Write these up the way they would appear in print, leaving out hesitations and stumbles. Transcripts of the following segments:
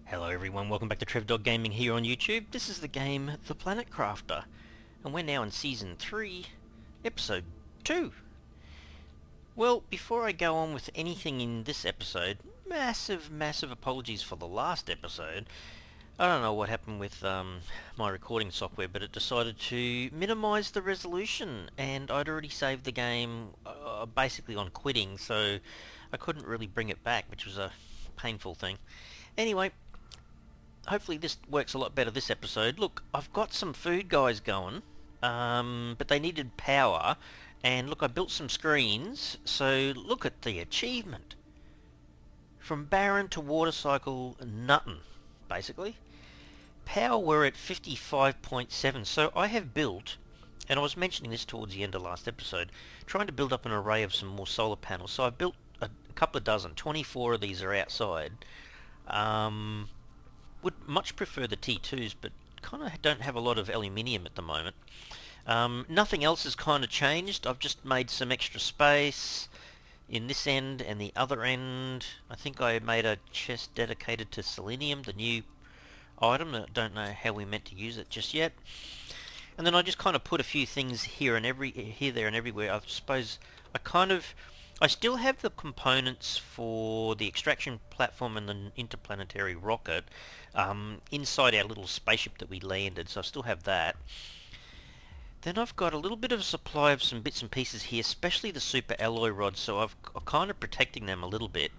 Hello everyone, welcome back to TrevDog Gaming here on YouTube. This is the game The Planet Crafter, and we're now in Season 3, Episode 2. Well, before I go on with anything in this episode, massive apologies for the last episode. I don't know what happened with my recording software, but it decided to minimise the resolution, and I'd already saved the game basically on quitting, so I couldn't really bring it back, which was a painful thing. Anyway, hopefully this works a lot better this episode. Look, I've got some food guys going, but they needed power, and look, I built some screens, so look at the achievement. From barren to water cycle, nothing, basically. Power, we're at 55.7, so I have built, and I was mentioning this towards the end of last episode, trying to build up an array of some more solar panels. So I've built a couple of dozen, 24 of these are outside. Would much prefer the T2s, but kind of don't have a lot of aluminium at the moment. Nothing else has kind of changed. I've just made some extra space in this end and the other end. I think I made a chest dedicated to selenium, the new item. I don't know how we meant to use it just yet. And then I just kind of put a few things here, there, and everywhere. I suppose I still have the components for the extraction platform and the interplanetary rocket inside our little spaceship that we landed, so I still have that. Then I've got a little bit of a supply of some bits and pieces here, especially the super alloy rods, so I'm kind of protecting them a little bit.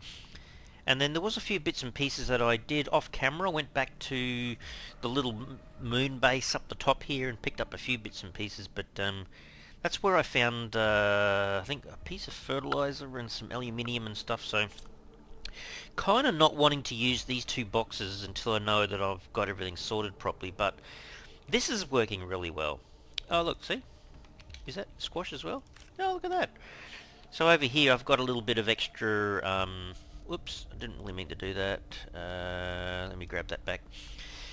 And then there was a few bits and pieces that I did off camera. I went back to the little moon base up the top here and picked up a few bits and pieces, but that's where I found, I think, a piece of fertilizer and some aluminium and stuff, so kind of not wanting to use these two boxes until I know that I've got everything sorted properly, but this is working really well. Oh, look, see? Is that squash as well? Oh, look at that. So over here I've got a little bit of extra, whoops, I didn't really mean to do that. Let me grab that back.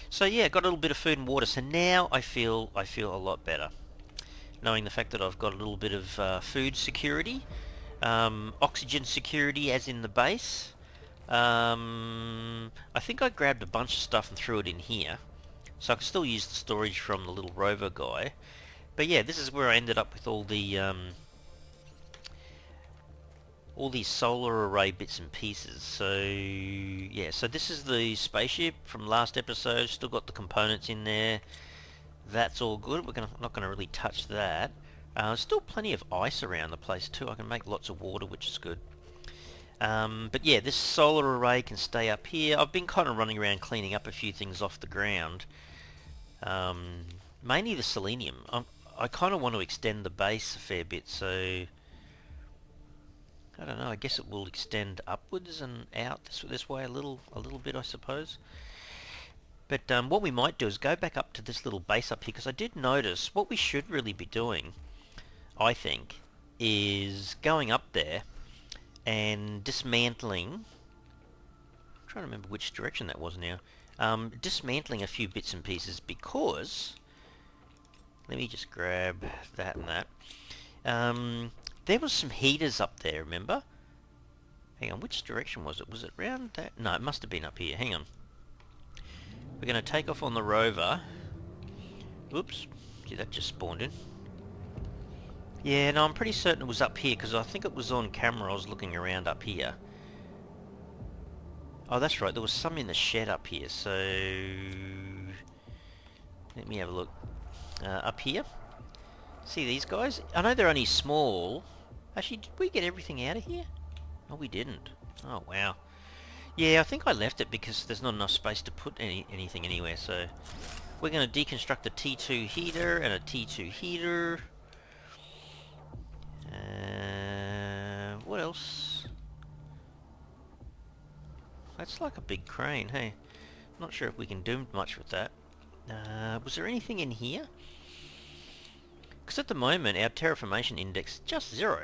So yeah, got a little bit of food and water, so now I feel a lot better, knowing the fact that I've got a little bit of food security, oxygen security as in the base. I think I grabbed a bunch of stuff and threw it in here, so I can still use the storage from the little rover guy. But yeah, this is where I ended up with all these solar array bits and pieces. So yeah, so this is the spaceship from last episode, still got the components in there. That's all good. Not going to really touch that. Still plenty of ice around the place too. I can make lots of water, which is good. But yeah, this solar array can stay up here. I've been kind of running around cleaning up a few things off the ground. Mainly the selenium. I kind of want to extend the base a fair bit, so I don't know. I guess it will extend upwards and out this way a little bit, I suppose. But what we might do is go back up to this little base up here, because I did notice what we should really be doing, I think, is going up there and dismantling. I'm trying to remember which direction that was now. Dismantling a few bits and pieces, because let me just grab that and that. There was some heaters up there, remember? Hang on, which direction was it? Was it round that? No, it must have been up here. Hang on. We're going to take off on the rover. Oops. Gee, that just spawned in. Yeah, no, I'm pretty certain it was up here, because I think it was on camera. I was looking around up here. Oh, that's right. There was some in the shed up here, so let me have a look. Up here. See these guys? I know they're only small. Actually, did we get everything out of here? Oh, we didn't. Oh, wow. Yeah, I think I left it because there's not enough space to put anything anywhere, so we're going to deconstruct a T2 heater and a T2 heater. What else? That's like a big crane, hey. Not sure if we can do much with that. Was there anything in here? Because at the moment our terraformation index is just 0.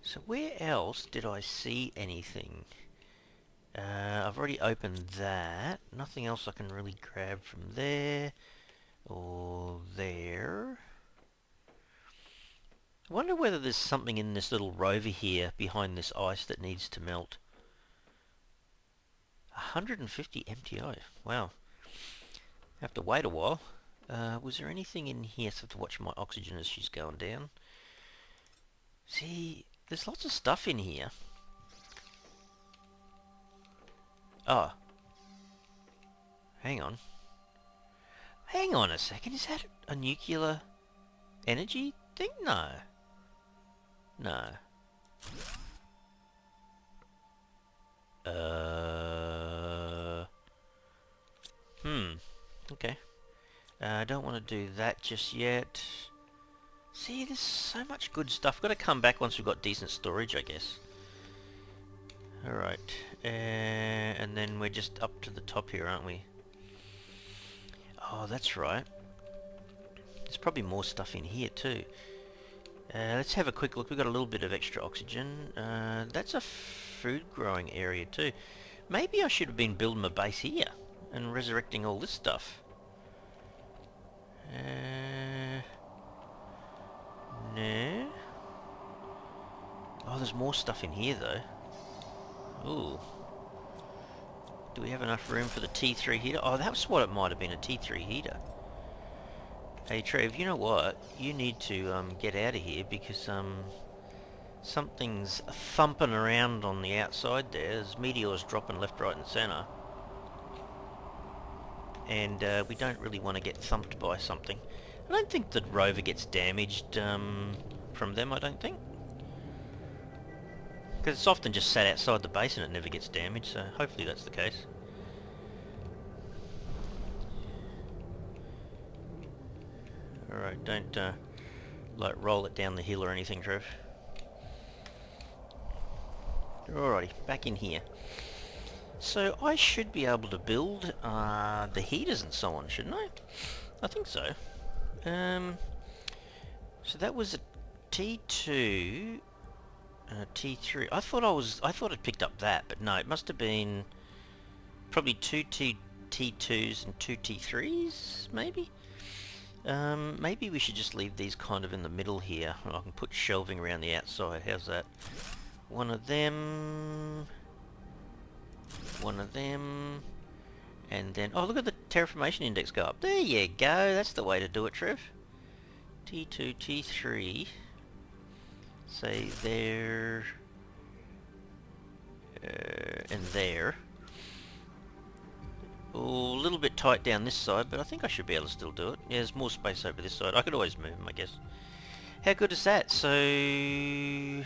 So where else did I see anything? I've already opened that. Nothing else I can really grab from there or there. I wonder whether there's something in this little rover here behind this ice that needs to melt. 150 MTI. Wow. Have to wait a while. Was there anything in here? So I have to watch my oxygen as she's going down. See, there's lots of stuff in here. Oh. Hang on. Hang on a second. Is that a nuclear energy thing? No. No. Okay. I don't want to do that just yet. See, there's so much good stuff. Got to come back once we've got decent storage, I guess. Alright. And then we're just up to the top here, aren't we? Oh, that's right. There's probably more stuff in here too. Let's have a quick look. We've got a little bit of extra oxygen. That's a food growing area too. Maybe I should have been building my base here and resurrecting all this stuff. No. Oh, there's more stuff in here though. Ooh. Do we have enough room for the T3 heater? Oh, that's what it might have been, a T3 heater. Hey Trev, you know what? You need to get out of here because something's thumping around on the outside there. There's meteors dropping left, right and centre. And we don't really want to get thumped by something. I don't think the rover gets damaged from them, I don't think. Because it's often just sat outside the base and it never gets damaged, so hopefully that's the case. Alright, don't like roll it down the hill or anything, Trev. Alrighty, back in here. So I should be able to build the heaters and so on, shouldn't I? I think so. So that was a T2, T3. I thought I'd picked up that, but no, it must have been probably two T2s and two T3s, maybe. Maybe we should just leave these kind of in the middle here. I can put shelving around the outside. How's that? One of them. One of them. And then, oh, look at the terraformation index go up. There you go. That's the way to do it, Trev. T2, T3. Say there. And there. Oh, a little bit tight down this side, but I think I should be able to still do it. Yeah, there's more space over this side. I could always move them, I guess. How good is that? So... it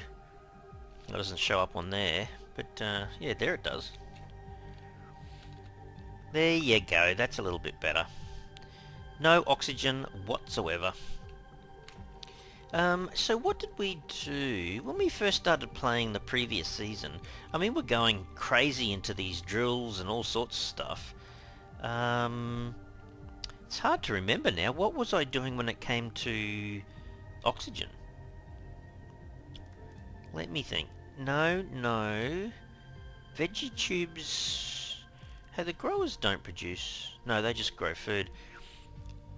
doesn't show up on there, but yeah, there it does. There you go, that's a little bit better. No oxygen whatsoever. So what did we do when we first started playing the previous season? I mean, we're going crazy into these drills and all sorts of stuff. It's hard to remember now. What was I doing when it came to oxygen? Let me think. No. Veggie tubes... Hey, the growers don't produce... No, they just grow food.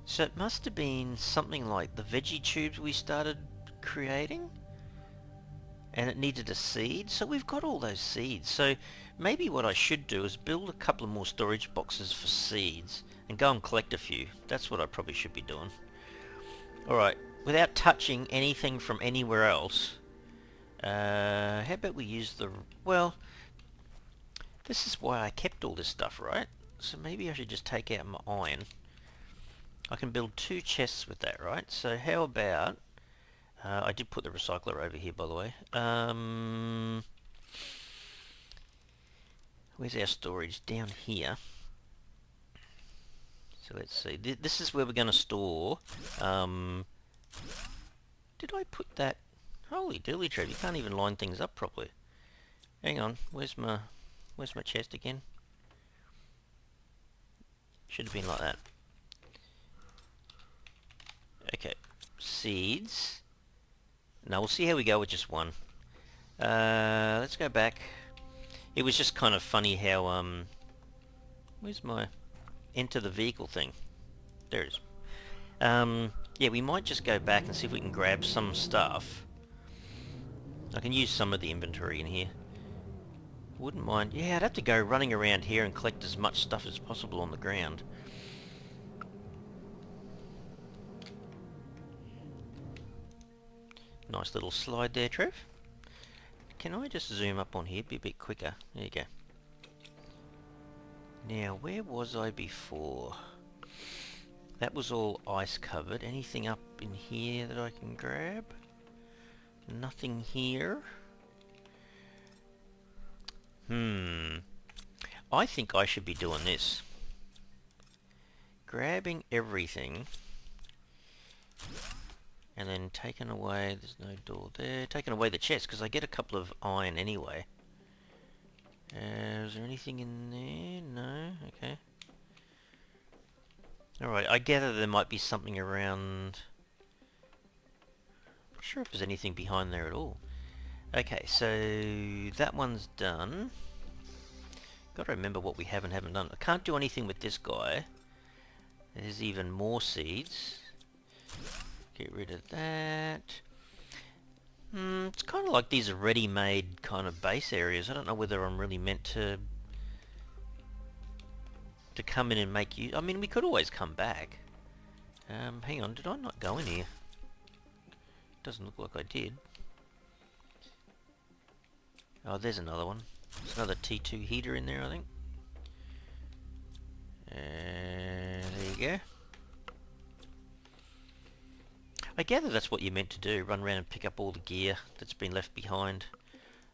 So it must have been something like the veggie tubes we started creating? And it needed a seed, so we've got all those seeds. So maybe what I should do is build a couple of more storage boxes for seeds and go and collect a few. That's what I probably should be doing. Alright, without touching anything from anywhere else, how about we use the... Well, this is why I kept all this stuff, right? So maybe I should just take out my iron. I can build 2 chests with that, right? So how about... I did put the recycler over here, by the way. Where's our storage? Down here. So let's see. This is where we're going to store... did I put that... Holy dilly Trev, you can't even line things up properly. Hang on, where's my chest again? Should have been like that. Okay, seeds. Now we'll see how we go with just one. Let's go back. It was just kind of funny how where's my enter the vehicle thing? There it is. Yeah, we might just go back and see if we can grab some stuff. I can use some of the inventory in here. Wouldn't mind. Yeah, I'd have to go running around here and collect as much stuff as possible on the ground. Nice little slide there, Trev. Can I just zoom up on here? Be a bit quicker. There you go. Now, where was I before? That was all ice covered. Anything up in here that I can grab? Nothing here. I think I should be doing this. Grabbing everything. And then taking away, there's no door there, taking away the chest, because I get a couple of iron anyway. Is there anything in there? No? Okay. Alright, I gather there might be something around... Not sure if there's anything behind there at all. Okay, so that one's done. Got to remember what we have and haven't done. I can't do anything with this guy. There's even more seeds. Get rid of that. It's kind of like these are ready-made kind of base areas. I don't know whether I'm really meant to come in and make use. I mean, we could always come back. Hang on, did I not go in here? Doesn't look like I did. Oh, there's another one. There's another T2 heater in there, I think. There you go. I gather that's what you're meant to do, run around and pick up all the gear that's been left behind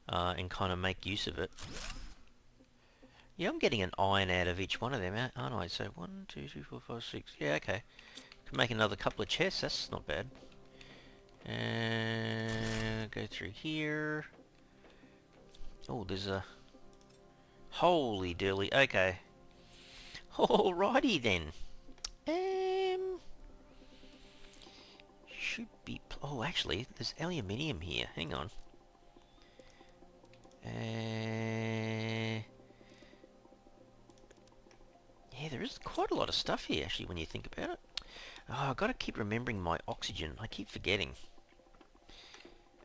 and kind of make use of it. Yeah, I'm getting an iron out of each one of them, aren't I? So 1, 2, 3, 4, 5, 6. Yeah, okay. Can make another couple of chests, that's not bad. And go through here. Oh, there's a... Holy dooly, okay. Alrighty then. Should be... Oh, actually, there's aluminium here. Hang on. Yeah, there is quite a lot of stuff here, actually, when you think about it. Oh, I've got to keep remembering my oxygen. I keep forgetting.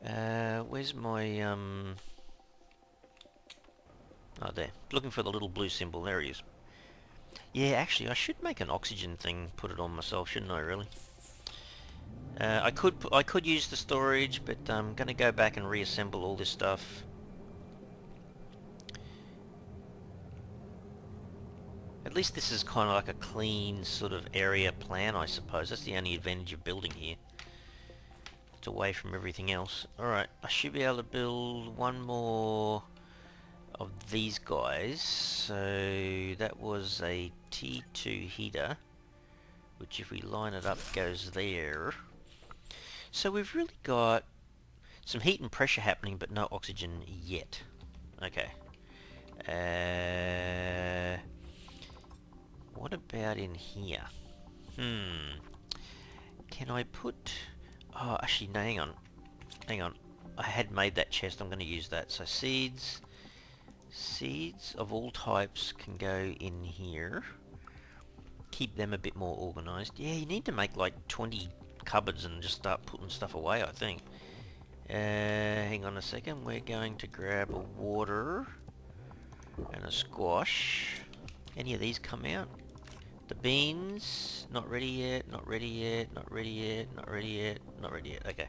Where's my... Oh, there. Looking for the little blue symbol. There he is. Yeah, actually, I should make an oxygen thing, put it on myself, shouldn't I, really? I could use the storage, but I'm going to go back and reassemble all this stuff. At least this is kind of like a clean sort of area plan, I suppose. That's the only advantage of building here. It's away from everything else. Alright, I should be able to build one more of these guys. So that was a T2 heater, which if we line it up goes there. So we've really got some heat and pressure happening, but no oxygen yet. Okay. What about in here? Can I put... Oh, actually, no, hang on. Hang on. I had made that chest. I'm going to use that. So seeds. Seeds of all types can go in here. Keep them a bit more organised. Yeah, you need to make like 20 cupboards and just start putting stuff away, I think. Hang on a second. We're going to grab a water and a squash. Any of these come out? The beans, not ready yet, not ready yet, not ready yet, not ready yet, not ready yet. Okay.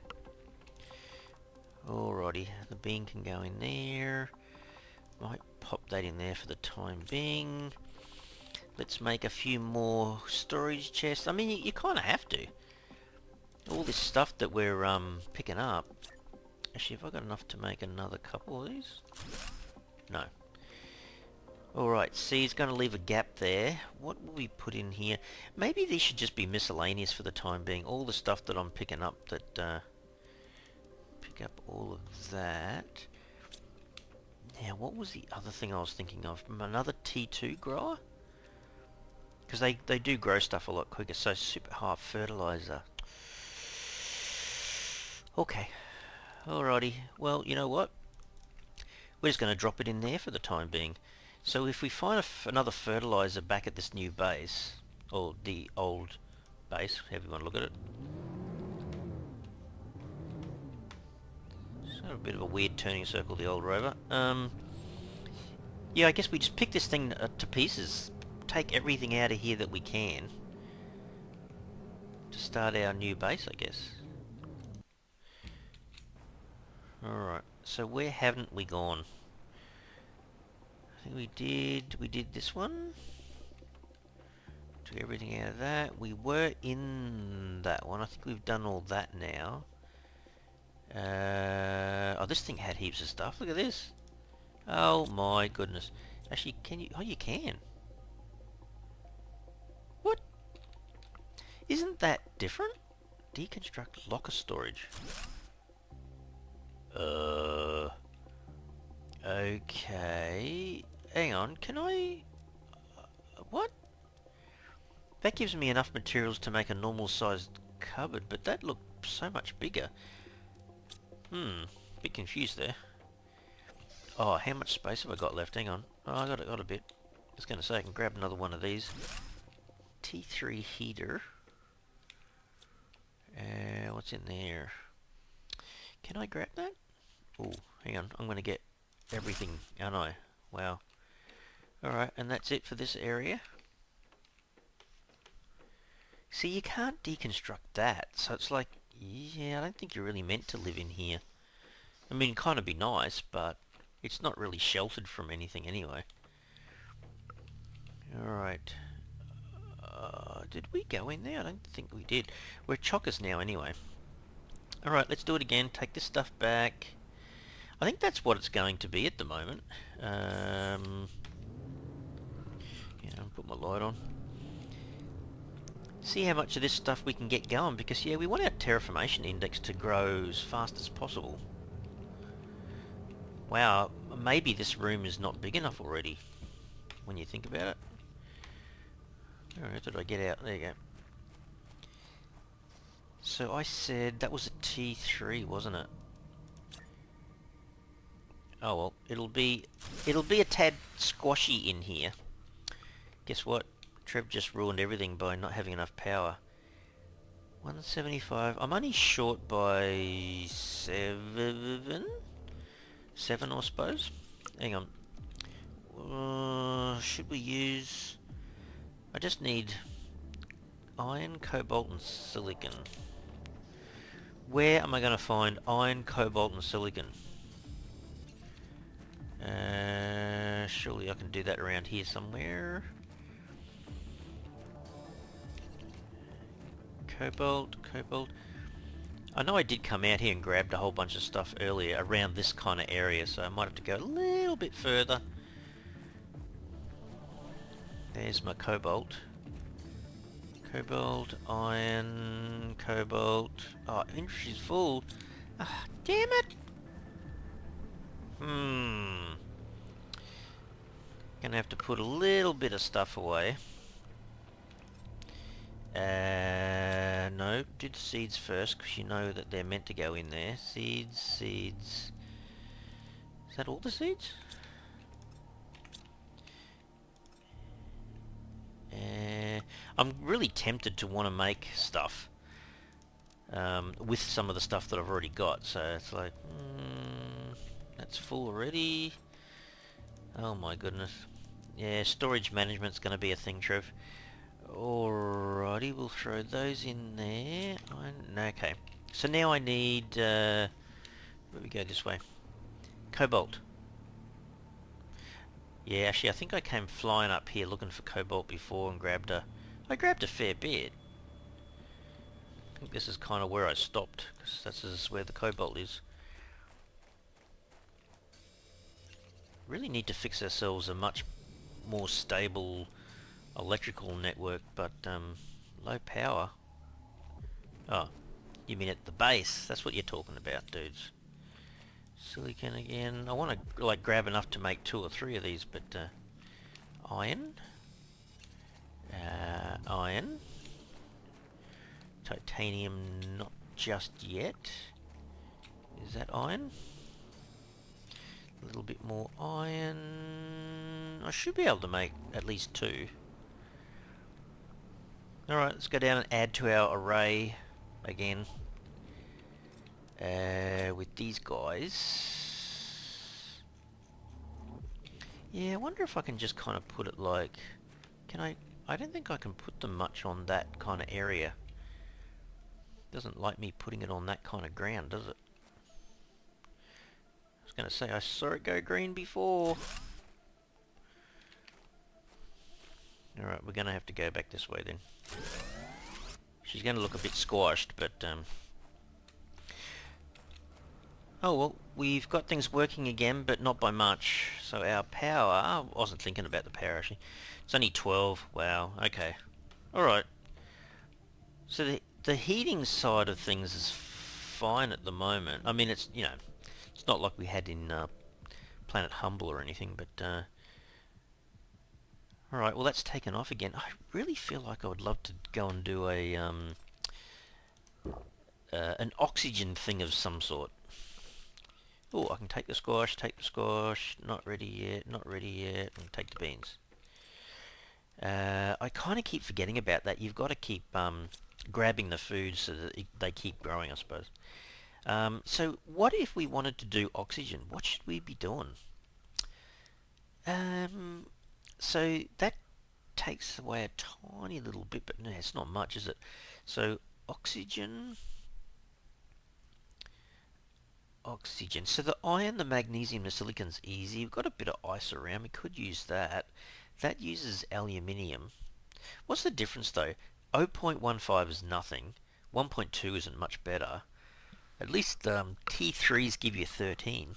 Alrighty, the bean can go in there. Might pop that in there for the time being. Let's make a few more storage chests. I mean, you kind of have to. All this stuff that we're picking up. Actually, have I got enough to make another couple of these? No. Alright, see, it's going to leave a gap there. What will we put in here? Maybe these should just be miscellaneous for the time being. All the stuff that I'm picking up that... pick up all of that. Now, what was the other thing I was thinking of? Another T2 grower? Because they do grow stuff a lot quicker. So, super hard fertilizer. Okay. Alrighty. Well, you know what? We're just going to drop it in there for the time being. So if we find another fertilizer back at this new base, or the old base, however you want to look at it. Sort of a bit of a weird turning circle, the old rover. Yeah, I guess we just pick this thing to pieces. Take everything out of here that we can to start our new base, I guess. Alright, so where haven't we gone? I think we did this one. Took everything out of that. We were in that one. I think we've done all that now. Oh, this thing had heaps of stuff. Look at this. Oh my goodness. Actually, can you... Oh, you can. What? Isn't that different? Deconstruct locker storage. Okay. Hang on, can I... What? That gives me enough materials to make a normal sized cupboard, but that looked so much bigger. Bit confused there. Oh, how much space have I got left? Hang on. Oh, I got a bit. I was going to say I can grab another one of these. T3 heater. What's in there? Can I grab that? Oh, hang on. I'm going to get everything, aren't I? Wow. Alright, and that's it for this area. See, you can't deconstruct that, so it's like, yeah, I don't think you're really meant to live in here. I mean, kind of be nice, but it's not really sheltered from anything anyway. Alright. Did we go in there? I don't think we did. We're chockers now anyway. Alright, let's do it again. Take this stuff back. I think that's what it's going to be at the moment. Yeah, I'll put my light on. See how much of this stuff we can get going, because yeah, we want our terraformation index to grow as fast as possible. Wow, maybe this room is not big enough already, when you think about it. Alright, did I get out? There you go. So I said that was a T3, wasn't it? Oh well, it'll be a tad squashy in here. Guess what? Trev just ruined everything by not having enough power. 175. I'm only short by 7? 7, I suppose. Hang on. Should we use... I just need iron, cobalt and silicon. Where am I going to find iron, cobalt and silicon? Surely I can do that around here somewhere. Cobalt. I know I did come out here and grabbed a whole bunch of stuff earlier around this kind of area, so I might have to go a little bit further. There's my cobalt. Cobalt, iron, cobalt. Oh, inventory's full. Ah, damn it! Gonna have to put a little bit of stuff away. No, do the seeds first, because you know that they're meant to go in there. Seeds. Is that all the seeds? I'm really tempted to want to make stuff with some of the stuff that I've already got, so it's like, that's full already. Oh my goodness. Yeah, storage management's going to be a thing, Trev. Alrighty, we'll throw those in there. Okay, so now I need, where we go this way? Cobalt. Yeah, actually I think I came flying up here looking for cobalt before and I grabbed a fair bit. I think this is kind of where I stopped, because this is where the cobalt is. Really need to fix ourselves a much more stable electrical network, but low power. Oh, you mean at the base? That's what you're talking about, dudes. Silicon again. I want to like grab enough to make 2 or 3 of these, but iron. Iron. Titanium, not just yet. Is that iron? A little bit more iron. I should be able to make at least 2. Alright, let's go down and add to our array again. With these guys. Yeah, I wonder if I can just kind of put it like... Can I... I don't think I can put them much on that kind of area. Doesn't like me putting it on that kind of ground, does it? I was going to say, I saw it go green before. Alright, we're going to have to go back this way then. She's going to look a bit squashed, but... Oh, well, we've got things working again, but not by much. So our power... I wasn't thinking about the power, actually. It's only 12. Wow, okay. Alright. So the heating side of things is fine at the moment. I mean, it's, you know, it's not like we had in Planet Humble or anything, but... Alright, well that's taken off again. I really feel like I would love to go and do a an oxygen thing of some sort. Oh, I can take the squash, not ready yet, not ready yet, and take the beans. I kind of keep forgetting about that. You've got to keep grabbing the food so that they keep growing, I suppose. So what if we wanted to do oxygen? What should we be doing? So that takes away a tiny little bit, but no, it's not much, is it? So oxygen... Oxygen. So the iron, the magnesium, the silicon's easy. We've got a bit of ice around. We could use that. That uses aluminium. What's the difference though? 0.15 is nothing. 1.2 isn't much better. At least T3s give you 13.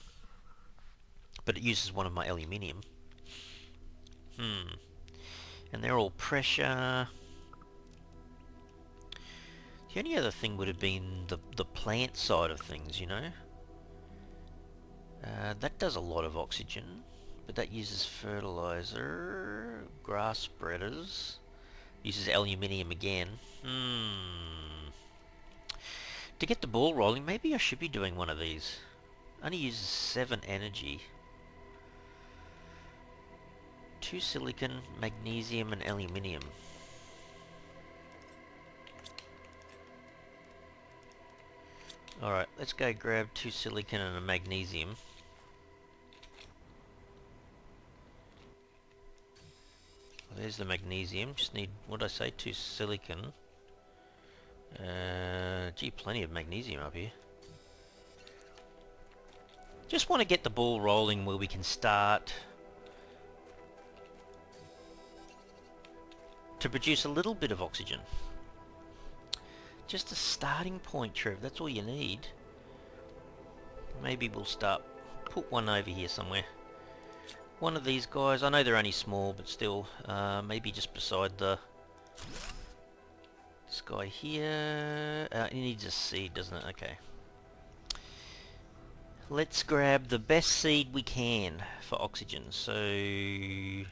But it uses one of my aluminium. And they're all pressure. The only other thing would have been the plant side of things, you know? That does a lot of oxygen, but that uses fertilizer, grass spreaders, uses aluminium again. To get the ball rolling, maybe I should be doing one of these. Only uses 7 energy. 2 silicon, magnesium and aluminium. Alright, let's go grab 2 silicon and a magnesium. There's the magnesium. Just need, what did I say, 2 silicon. Gee, plenty of magnesium up here. Just want to get the ball rolling where we can start to produce a little bit of oxygen. Just a starting point, Trev. That's all you need. Maybe we'll start. Put one over here somewhere. One of these guys. I know they're only small, but still. Maybe just beside the... This guy here. It needs a seed, doesn't it? Okay. Let's grab the best seed we can for oxygen. So...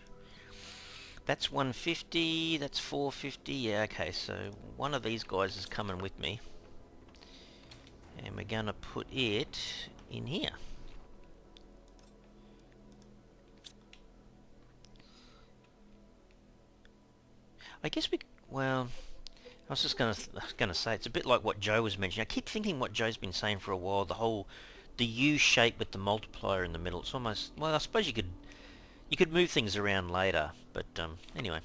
That's 150, that's 450, yeah, okay, so one of these guys is coming with me. And we're going to put it in here. I guess we, well, I was just going to say, it's a bit like what Joe was mentioning. I keep thinking what Joe's been saying for a while, the U shape with the multiplier in the middle. It's almost, well, I suppose you could move things around later, but anyway.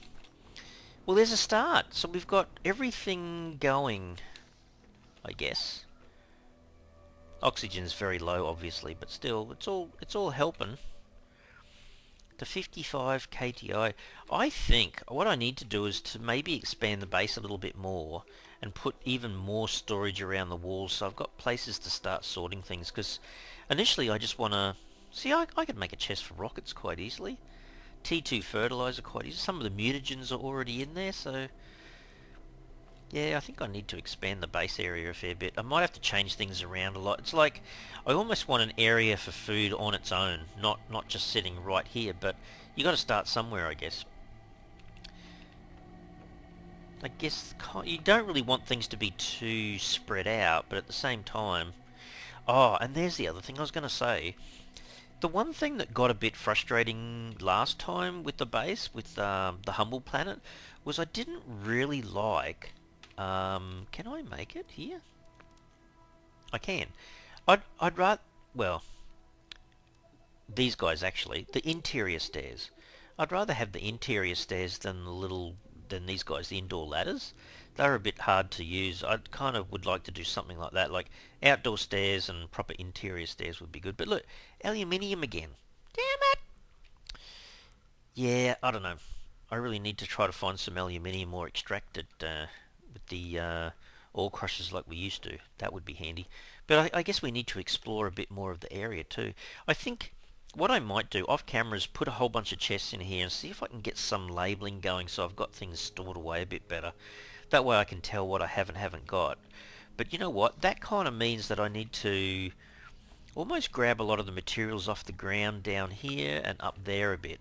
Well, there's a start. So we've got everything going, I guess. Oxygen's very low, obviously, but still, it's all helping. To 55 KTI. I think what I need to do is to maybe expand the base a little bit more and put even more storage around the walls, so I've got places to start sorting things, because initially I just want to... See, I could make a chest for rockets quite easily. T2 fertilizer quite easy. Some of the mutagens are already in there, so... Yeah, I think I need to expand the base area a fair bit. I might have to change things around a lot. It's like, I almost want an area for food on its own, not just sitting right here, but you got to start somewhere, I guess. I guess you don't really want things to be too spread out, but at the same time... Oh, and there's the other thing I was going to say. The one thing that got a bit frustrating last time with the base, with the Humble Planet, was I didn't really like... can I make it here? I can. I'd rather... Well, these guys actually, the interior stairs. I'd rather have the interior stairs than than these guys, the indoor ladders. They're a bit hard to use. I kind of would like to do something like that, like outdoor stairs and proper interior stairs would be good. But look, aluminium again. Damn it! Yeah, I don't know. I really need to try to find some aluminium or extract it with the ore crushers like we used to. That would be handy. But I guess we need to explore a bit more of the area too. I think what I might do off camera is put a whole bunch of chests in here and see if I can get some labeling going so I've got things stored away a bit better. That way I can tell what I have and haven't got. But you know what? That kind of means that I need to almost grab a lot of the materials off the ground down here and up there a bit.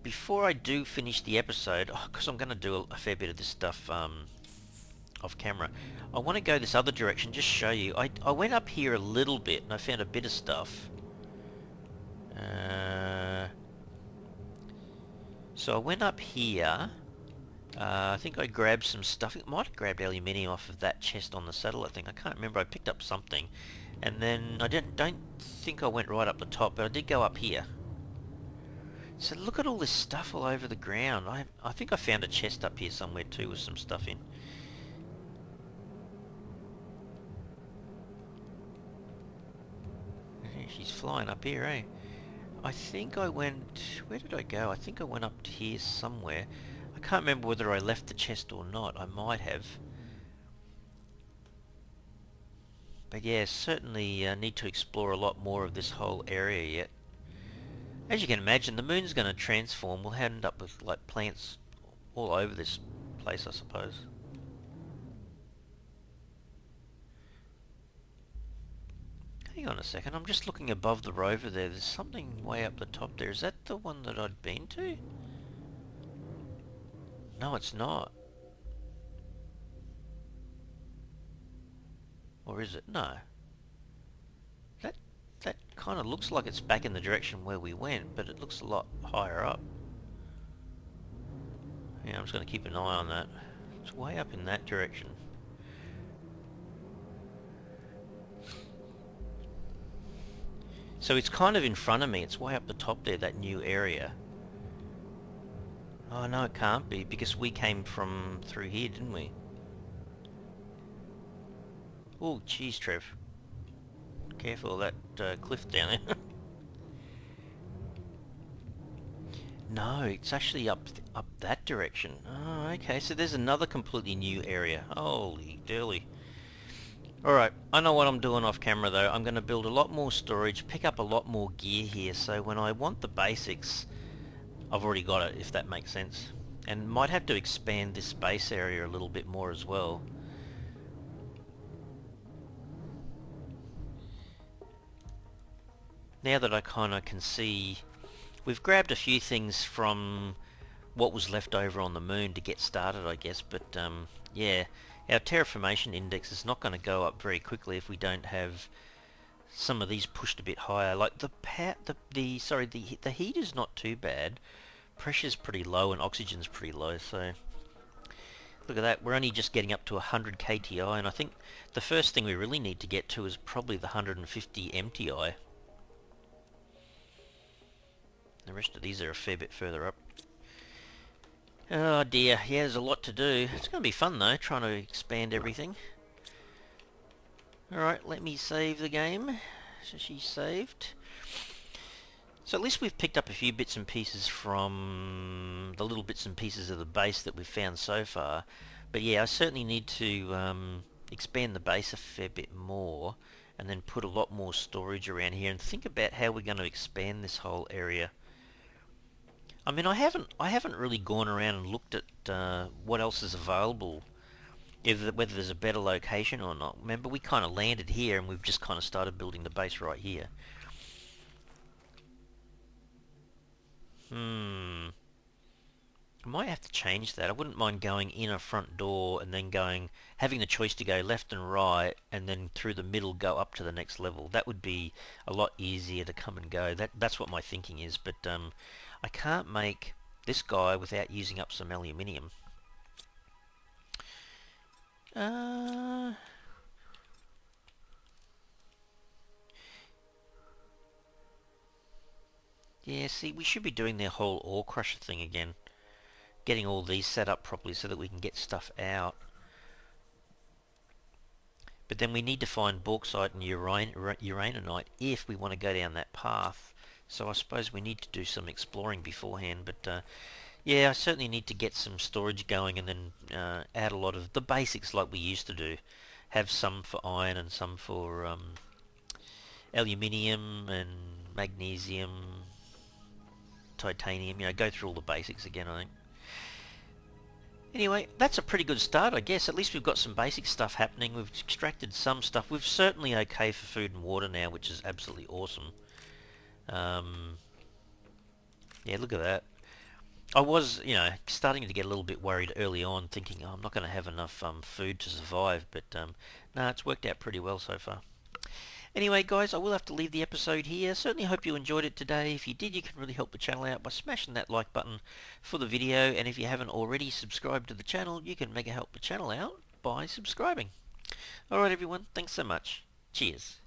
Before I do finish the episode, because I'm going to do a fair bit of this stuff off camera, I want to go this other direction, just show you. I went up here a little bit and I found a bit of stuff. So I went up here. I think I grabbed some stuff. I might have grabbed aluminium off of that chest on the satellite thing. I can't remember. I picked up something. And then I don't think I went right up the top, but I did go up here. So look at all this stuff all over the ground. I think I found a chest up here somewhere too with some stuff in. She's flying up here, eh? I think I went... Where did I go? I think I went up to here somewhere. I can't remember whether I left the chest or not. I might have. But yeah, certainly need to explore a lot more of this whole area yet. As you can imagine, the moon's going to transform. We'll end up with like plants all over this place, I suppose. Hang on a second, I'm just looking above the rover there. There's something way up the top there. Is that the one that I'd been to? No, it's not. Or is it? No. That kind of looks like it's back in the direction where we went, but it looks a lot higher up. Yeah, I'm just going to keep an eye on that. It's way up in that direction. So it's kind of in front of me. It's way up the top there, that new area. Oh no, it can't be, because we came from through here, didn't we? Oh, jeez, Trev. Careful of that cliff down there. No, it's actually up that direction. Oh, okay, so there's another completely new area. Holy dooly. Alright, I know what I'm doing off camera though. I'm going to build a lot more storage, pick up a lot more gear here, so when I want the basics, I've already got it, if that makes sense. And might have to expand this base area a little bit more as well. Now that I kind of can see, we've grabbed a few things from what was left over on the moon to get started, I guess, but yeah, our terraformation index is not going to go up very quickly if we don't have some of these pushed a bit higher. Like the heat is not too bad, pressure's pretty low and oxygen's pretty low, so look at that, we're only just getting up to 100 kTi, and I think the first thing we really need to get to is probably the 150 mTi. The rest of these are a fair bit further up. Oh dear, yeah, there's a lot to do. It's going to be fun though, trying to expand everything. Alright, let me save the game. So she's saved. So at least we've picked up a few bits and pieces from the little bits and pieces of the base that we've found so far. But yeah, I certainly need to expand the base a fair bit more, and then put a lot more storage around here and think about how we're going to expand this whole area. I mean, I haven't really gone around and looked at what else is available, whether there's a better location or not. Remember, we kind of landed here and we've just kind of started building the base right here. I might have to change that. I wouldn't mind going in a front door and then having the choice to go left and right, and then through the middle go up to the next level. That would be a lot easier to come and go. That's what my thinking is, but I can't make this guy without using up some aluminium. Yeah, see, we should be doing the whole ore crusher thing again. Getting all these set up properly so that we can get stuff out. But then we need to find bauxite and uraninite if we want to go down that path. So I suppose we need to do some exploring beforehand. But yeah, I certainly need to get some storage going and then add a lot of the basics like we used to do. Have some for iron and some for aluminium and magnesium, titanium. Go through all the basics again, I think. Anyway, that's a pretty good start, I guess. At least we've got some basic stuff happening. We've extracted some stuff. We're certainly okay for food and water now, which is absolutely awesome. Yeah, look at that. I was, starting to get a little bit worried early on, thinking, oh, I'm not going to have enough food to survive. But no, it's worked out pretty well so far. Anyway, guys, I will have to leave the episode here. Certainly hope you enjoyed it today. If you did, you can really help the channel out by smashing that like button for the video. And if you haven't already subscribed to the channel, you can mega help the channel out by subscribing. Alright, everyone. Thanks so much. Cheers.